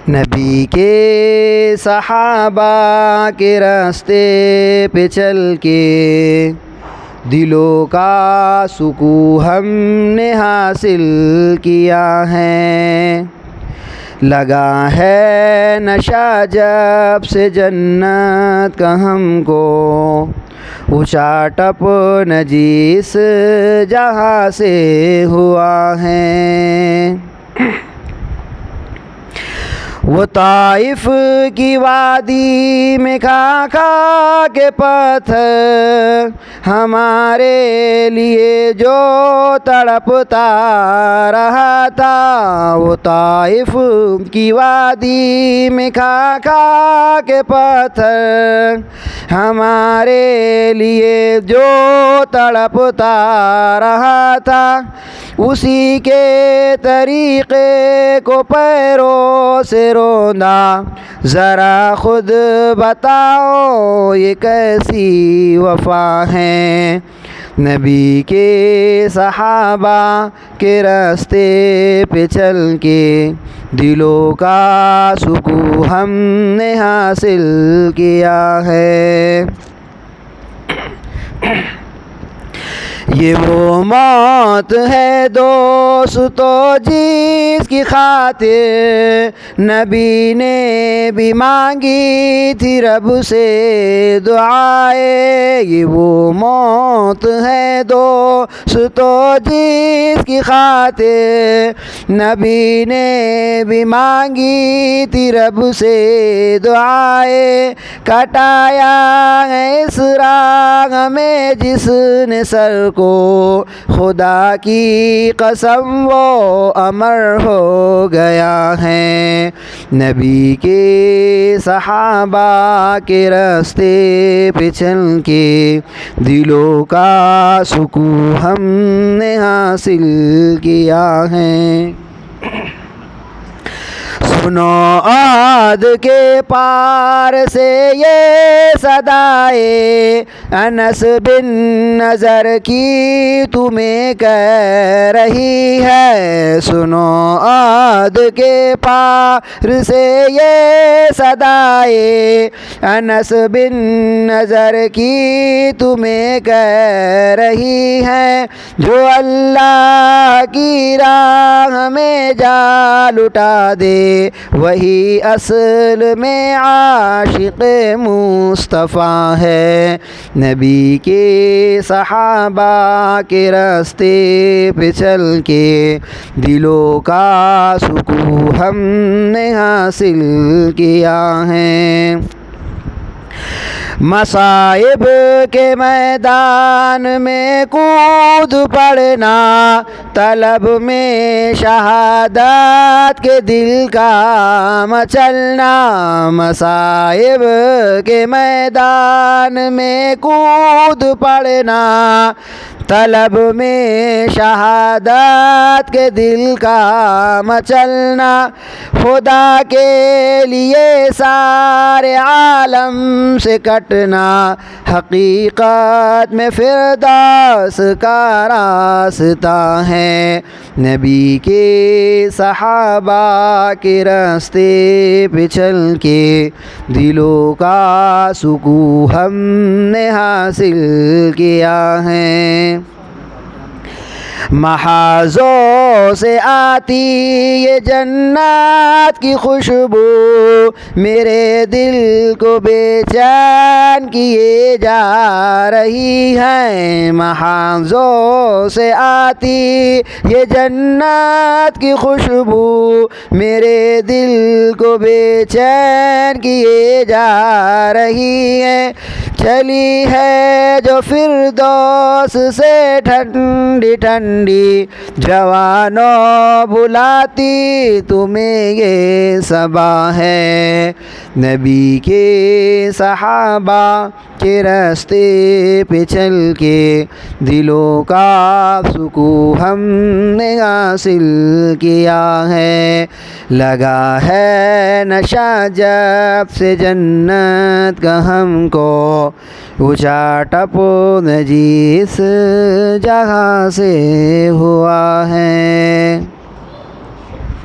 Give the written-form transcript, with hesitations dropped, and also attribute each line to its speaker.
Speaker 1: نبی کے صحابہ کے راستے پہ چل کے دلوں کا سکون ہم نے حاصل کیا ہے۔ لگا ہے نشہ جب سے جنت کا ہم کو، اونچا ٹپ نجیس جہاں سے ہوا ہے۔ وہ طائف کی وادی میں کھا کھا کے پتھر ہمارے لیے جو تڑپتا رہا تھا، وہ طائف کی وادی میں کھا کھا کے پتھر ہمارے لیے جو تڑپتا رہا تھا، اسی کے طریقے کو پیروں سے رونا، ذرا خود بتاؤ یہ کیسی وفا ہے۔ نبی کے صحابہ کے راستے پہ چل کے دلوں کا سکون ہم نے حاصل کیا ہے۔ یہ وہ موت ہے دوستو جس کی خاطر نبی نے بھی مانگی تھی رب سے دعائیں۔ یہ وہ موت ہے دوستو جس کی خاطر نبی نے بھی مانگی تھی رب سے دعائیں۔ کٹایا ہے اس راہ میں جس نے سر کو، خدا کی قسم وہ امر ہو گیا ہے۔ نبی کے صحابہ کے راستے پہ چل کے دلوں کا سکون ہم نے حاصل کیا ہے۔ سنو عہد کے پار سے یہ صدائے انس بن نضر کی تمہیں کہہ رہی ہے۔ سنو عہد کے پار سے یہ صدائے انس بن نضر کی تمہیں کہہ رہی ہے۔ جو اللہ کی راہ میں جا لٹا دے وہی اصل میں عاشق مصطفیٰ ہے۔ نبی کے صحابہ کے راستے پہ چل کے دلوں کا سکون ہم نے حاصل کیا ہے۔ مصائب کے میدان میں کود پڑنا، طلب میں شہادت کے دل کا مچلنا۔ مصائب کے میدان میں کود پڑنا، طلب میں شہادت کے دل کا مچلنا۔ خدا کے لیے سارے عالم سے کٹنا، حقیقت میں فردوس کا راستہ ہے۔ نبی کے صحابہ کے راستے پہ چل کے دلوں کا سکون ہم نے حاصل کیا ہے۔ محاذوں سے آتی یہ جنت کی خوشبو میرے دل کو بے چین کیے جا رہی ہے۔ محاذوں سے آتی یہ جنت کی خوشبو میرے دل کو بے چین کیے جا رہی ہے۔ چلی ہے جو فردوس سے ٹھنڈی ٹھنڈی، جوانوں بلاتی تمہیں یہ صبا ہے۔ نبی کے صحابہ کے راستے پہ چل کے دلوں کا سکون ہم نے حاصل کیا ہے۔ لگا ہے نشہ جب سے جنت کا ہم کو، اونچا ٹپ نجیس جہاں سے ہوا ہے۔